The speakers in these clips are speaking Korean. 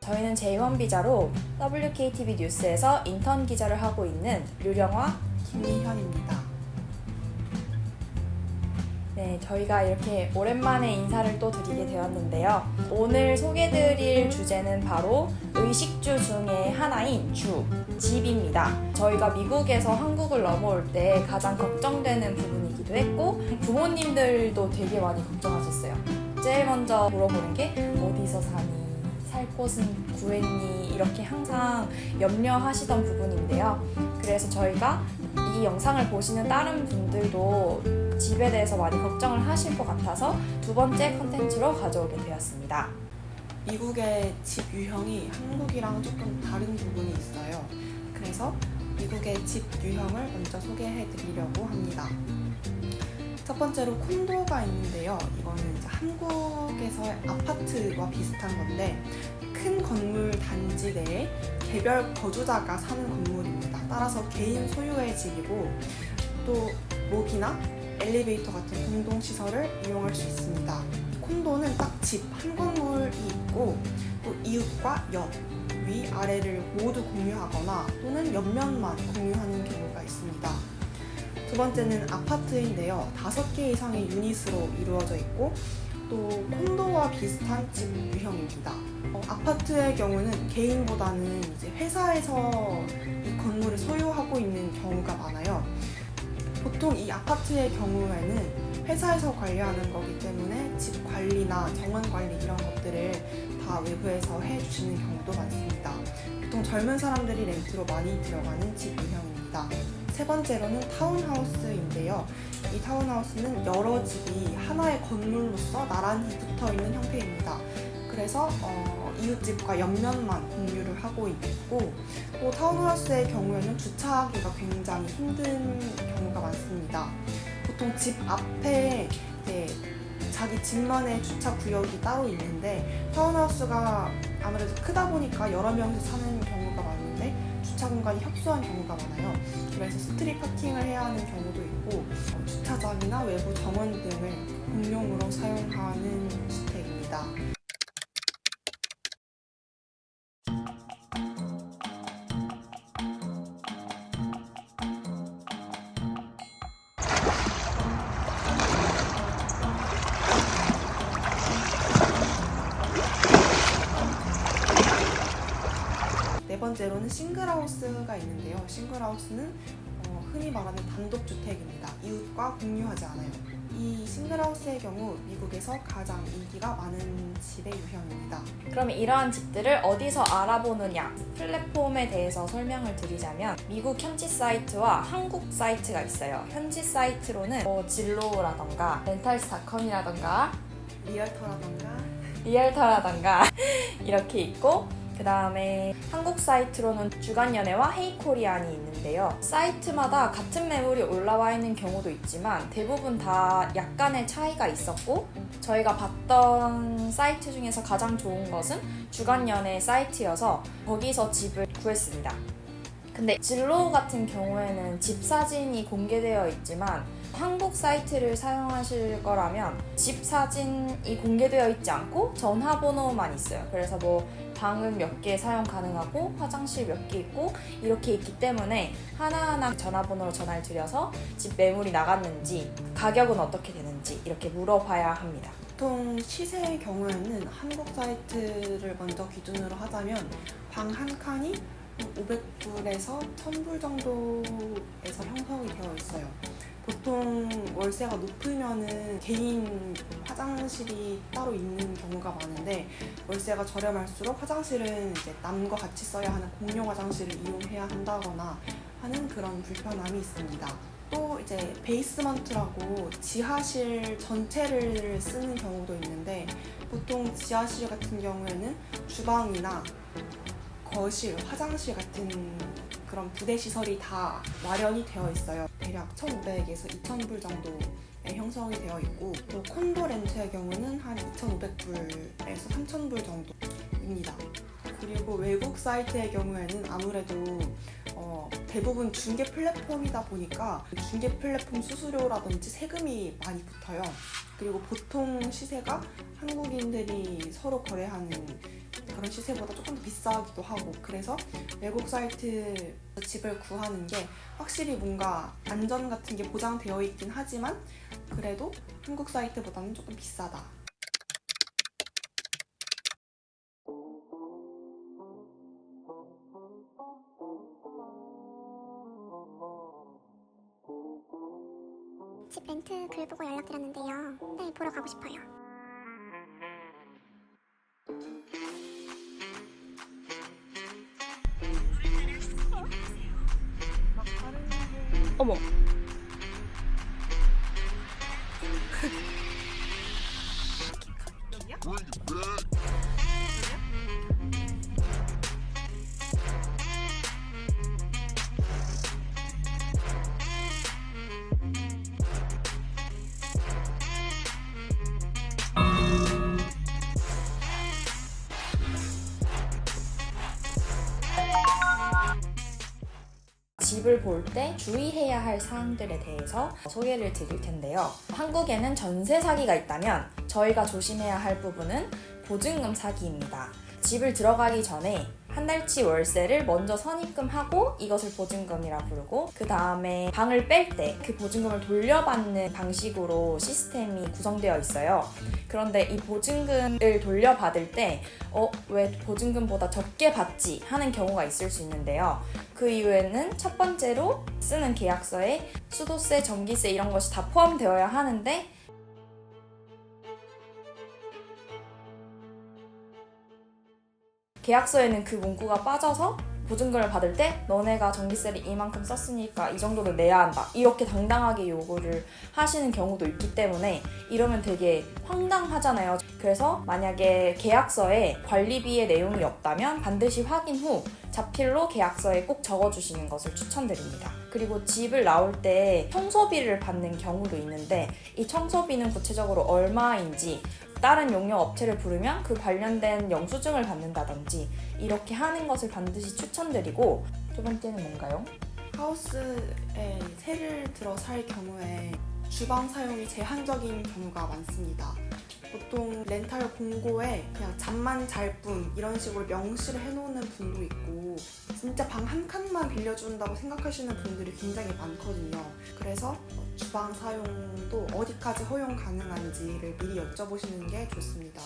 저희는 J1 비자로 WKTV 뉴스에서 인턴 기자를 하고 있는 류령화, 김미현입니다. 네, 저희가 이렇게 오랜만에 인사를 또 드리게 되었는데요. 오늘 소개드릴 주제는 바로 의식주 중에 하나인 집입니다. 저희가 미국에서 한국을 넘어올 때 가장 걱정되는 부분이기도 했고 부모님들도 되게 많이 걱정하셨어요. 제일 먼저 물어보는 게 어디서 사니? 살 곳은 구했니? 이렇게 항상 염려하시던 부분인데요. 그래서 저희가 이 영상을 보시는 다른 분들도 집에 대해서 많이 걱정을 하실 것 같아서 두 번째 컨텐츠로 가져오게 되었습니다. 미국의 집 유형이 한국이랑 조금 다른 부분이 있어요. 그래서 미국의 집 유형을 먼저 소개해 드리려고 합니다. 첫 번째로 콘도가 있는데요. 이거는 이제 한국에서의 아파트와 비슷한 건데 큰 건물 단지 내에 개별 거주자가 사는 건물입니다. 따라서 개인 소유의 집이고 또 목이나 엘리베이터 같은 공동시설을 이용할 수 있습니다. 콘도는 딱 집 한 건물이 있고 또 이웃과 옆, 위, 아래를 모두 공유하거나 또는 옆면만 공유하는 경우가 있습니다. 두 번째는 아파트인데요. 5개 이상의 유닛으로 이루어져 있고 또 콘도와 비슷한 집 유형입니다. 아파트의 경우는 개인보다는 이제 회사에서 이 건물을 소유하고 있는 경우가 많아요. 보통 이 아파트의 경우에는 회사에서 관리하는 거기 때문에 집 관리나 정원 관리 이런 것들을 다 외부에서 해주시는 경우도 많습니다. 보통 젊은 사람들이 렌트로 많이 들어가는 집 유형입니다. 세 번째로는 타운하우스인데요. 이 타운하우스는 여러 집이 하나의 건물로서 나란히 붙어 있는 형태입니다. 그래서 이웃집과 옆면만 공유를 하고 있고 또 타운하우스의 경우에는 주차하기가 굉장히 힘든 경우가 많습니다. 보통 집 앞에 자기 집만의 주차 구역이 따로 있는데 타운하우스가 아무래도 크다 보니까 여러 명이서 사는 경우가 많은데 주차 공간이 협소한 경우가 많아요. 그래서 스트릿 파킹을 해야 하는 경우도 있고 주차장이나 외부 정원 등을 공용으로 사용하는 주택입니다. 네 번째로는 싱글하우스가 있는데요. 싱글하우스는 흔히 말하는 단독주택입니다. 이웃과 공유하지 않아요. 이 싱글하우스의 경우 미국에서 가장 인기가 많은 집의 유형입니다. 그럼 이러한 집들을 어디서 알아보느냐? 플랫폼에 대해서 설명을 드리자면 미국 현지 사이트와 한국 사이트가 있어요. 현지 사이트로는 진로라던가 렌탈스닷컴이라던가 리얼터라던가 이렇게 있고 그 다음에 한국 사이트로는 주간연애와 헤이코리안이 있는데요. 사이트마다 같은 매물이 올라와 있는 경우도 있지만 대부분 다 약간의 차이가 있었고 저희가 봤던 사이트 중에서 가장 좋은 것은 주간연애 사이트여서 거기서 집을 구했습니다. 근데 진로 같은 경우에는 집 사진이 공개되어 있지만 한국 사이트를 사용하실 거라면 집 사진이 공개되어 있지 않고 전화번호만 있어요. 그래서 방은 몇 개 사용 가능하고 화장실 몇 개 있고 이렇게 있기 때문에 하나하나 전화번호로 전화를 드려서 집 매물이 나갔는지 가격은 어떻게 되는지 이렇게 물어봐야 합니다. 보통 시세의 경우에는 한국 사이트를 먼저 기준으로 하자면 방 한 칸이 500불에서 1000불 정도에서 형성이 되어 있어요. 보통 월세가 높으면은 개인 화장실이 따로 있는 경우가 많은데 월세가 저렴할수록 화장실은 이제 남과 같이 써야 하는 공용 화장실을 이용해야 한다거나 하는 그런 불편함이 있습니다. 또 이제 베이스먼트라고 지하실 전체를 쓰는 경우도 있는데 보통 지하실 같은 경우에는 주방이나 거실, 화장실 같은 그런 부대 시설이 다 마련이 되어 있어요. 대략 1,500에서 2,000불 정도에 형성이 되어 있고 또 콘도 렌트의 경우는 한 2,500불에서 3,000불 정도입니다. 그리고 외국 사이트의 경우에는 아무래도 대부분 중개 플랫폼이다 보니까 중개 플랫폼 수수료라든지 세금이 많이 붙어요. 그리고 보통 시세가 한국인들이 서로 거래하는 그런 시세보다 조금 더 비싸기도 하고, 그래서 외국 사이트 집을 구하는 게 확실히 뭔가 안전 같은 게 보장되어 있긴 하지만 그래도 한국 사이트보다는 조금 비싸다. 집 렌트 글 보고 연락드렸는데요. 네, 보러 가고 싶어요. 어머. 집을 볼 때 주의해야 할 사항들에 대해서 소개를 드릴 텐데요. 한국에는 전세 사기가 있다면 저희가 조심해야 할 부분은 보증금 사기입니다. 집을 들어가기 전에 한 달치 월세를 먼저 선입금하고 이것을 보증금이라 부르고, 그 다음에 방을 뺄 때 그 보증금을 돌려받는 방식으로 시스템이 구성되어 있어요. 그런데 이 보증금을 돌려받을 때 왜 보증금보다 적게 받지? 하는 경우가 있을 수 있는데요. 그 이유에는 첫 번째로 쓰는 계약서에 수도세, 전기세 이런 것이 다 포함되어야 하는데 계약서에는 그 문구가 빠져서 보증금을 받을 때 너네가 전기세를 이만큼 썼으니까 이 정도는 내야 한다, 이렇게 당당하게 요구를 하시는 경우도 있기 때문에 이러면 되게 황당하잖아요. 그래서 만약에 계약서에 관리비의 내용이 없다면 반드시 확인 후 자필로 계약서에 꼭 적어주시는 것을 추천드립니다. 그리고 집을 나올 때 청소비를 받는 경우도 있는데 이 청소비는 구체적으로 얼마인지, 다른 용역 업체를 부르면 그 관련된 영수증을 받는다든지 이렇게 하는 것을 반드시 추천드리고, 두 번째는 뭔가요? 하우스에 새를 들어 살 경우에 주방 사용이 제한적인 경우가 많습니다. 보통 렌탈 공고에 그냥 잠만 잘 뿐 이런 식으로 명시를 해놓는 분도 있고, 진짜 방 한 칸만 빌려준다고 생각하시는 분들이 굉장히 많거든요. 그래서 주방 사용도 어디까지 허용 가능한지를 미리 여쭤보시는 게 좋습니다.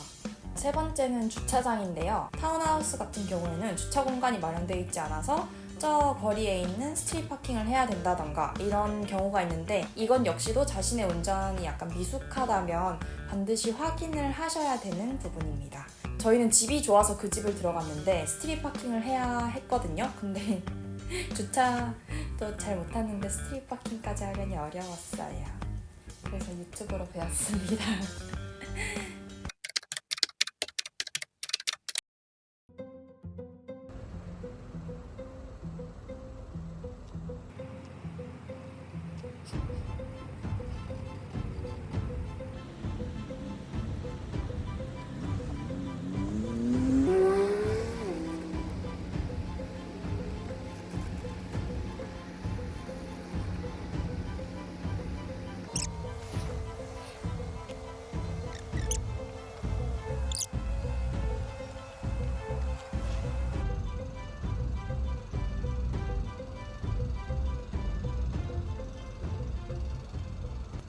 세 번째는 주차장인데요. 타운하우스 같은 경우에는 주차 공간이 마련되어 있지 않아서 저 거리에 있는 스트릿 파킹을 해야 된다던가 이런 경우가 있는데, 이건 역시도 자신의 운전이 약간 미숙하다면 반드시 확인을 하셔야 되는 부분입니다. 저희는 집이 좋아서 그 집을 들어갔는데 스트릿 파킹을 해야 했거든요. 근데 주차도 잘 못하는데 스트릿 파킹까지 하려니 어려웠어요. 그래서 유튜브로 배웠습니다.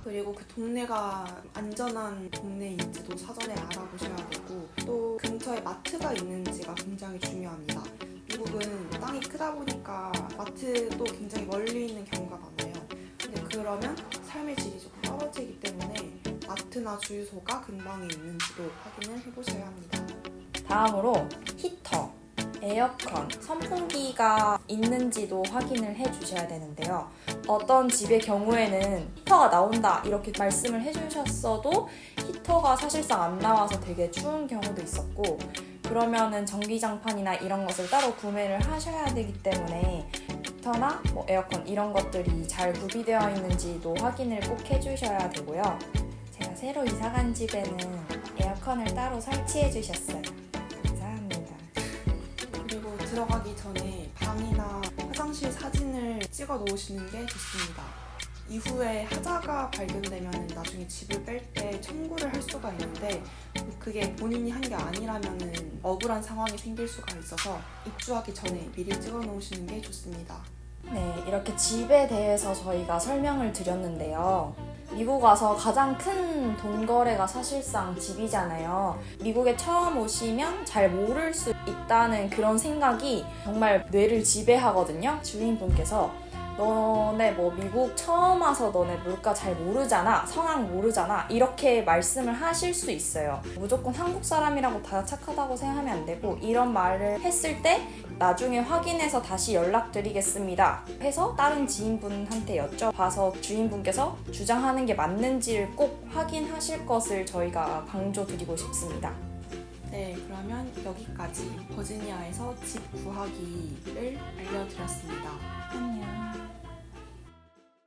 그리고 그 동네가 안전한 동네인지도 사전에 알아보셔야 되고, 또 근처에 마트가 있는지가 굉장히 중요합니다. 미국은 땅이 크다 보니까 마트도 굉장히 멀리 있는 경우가 많아요. 근데 그러면 삶의 질이 조금 떨어지기 때문에 마트나 주유소가 근방에 있는지도 확인을 해보셔야 합니다. 다음으로 히터, 에어컨, 선풍기가 있는지도 확인을 해주셔야 되는데요. 어떤 집의 경우에는 히터가 나온다 이렇게 말씀을 해주셨어도 히터가 사실상 안 나와서 되게 추운 경우도 있었고, 그러면은 전기장판이나 이런 것을 따로 구매를 하셔야 되기 때문에 히터나 에어컨 이런 것들이 잘 구비되어 있는지도 확인을 꼭 해주셔야 되고요. 제가 새로 이사간 집에는 에어컨을 따로 설치해 주셨어요. 감사합니다. 그리고 들어가기 전에 방이나 화장실 사진을 찍어 놓으시는 게 좋습니다. 이후에 하자가 발견되면 나중에 집을 뺄 때 청구를 할 수가 있는데 그게 본인이 한 게 아니라면 억울한 상황이 생길 수가 있어서 입주하기 전에 미리 찍어 놓으시는 게 좋습니다. 네, 이렇게 집에 대해서 저희가 설명을 드렸는데요. 미국 와서 가장 큰 돈 거래가 사실상 집이잖아요. 미국에 처음 오시면 잘 모를 수 있다는 그런 생각이 정말 뇌를 지배하거든요. 주인분께서 너네 뭐 미국 처음 와서 너네 물가 잘 모르잖아, 성악 모르잖아, 이렇게 말씀을 하실 수 있어요. 무조건 한국 사람이라고 다 착하다고 생각하면 안 되고, 이런 말을 했을 때 나중에 확인해서 다시 연락드리겠습니다 해서 다른 지인분한테 여쭤봐서 주인분께서 주장하는 게 맞는지를 꼭 확인하실 것을 저희가 강조드리고 싶습니다. 네, 그러면 여기까지 버지니아에서 집 구하기를 알려드렸습니다.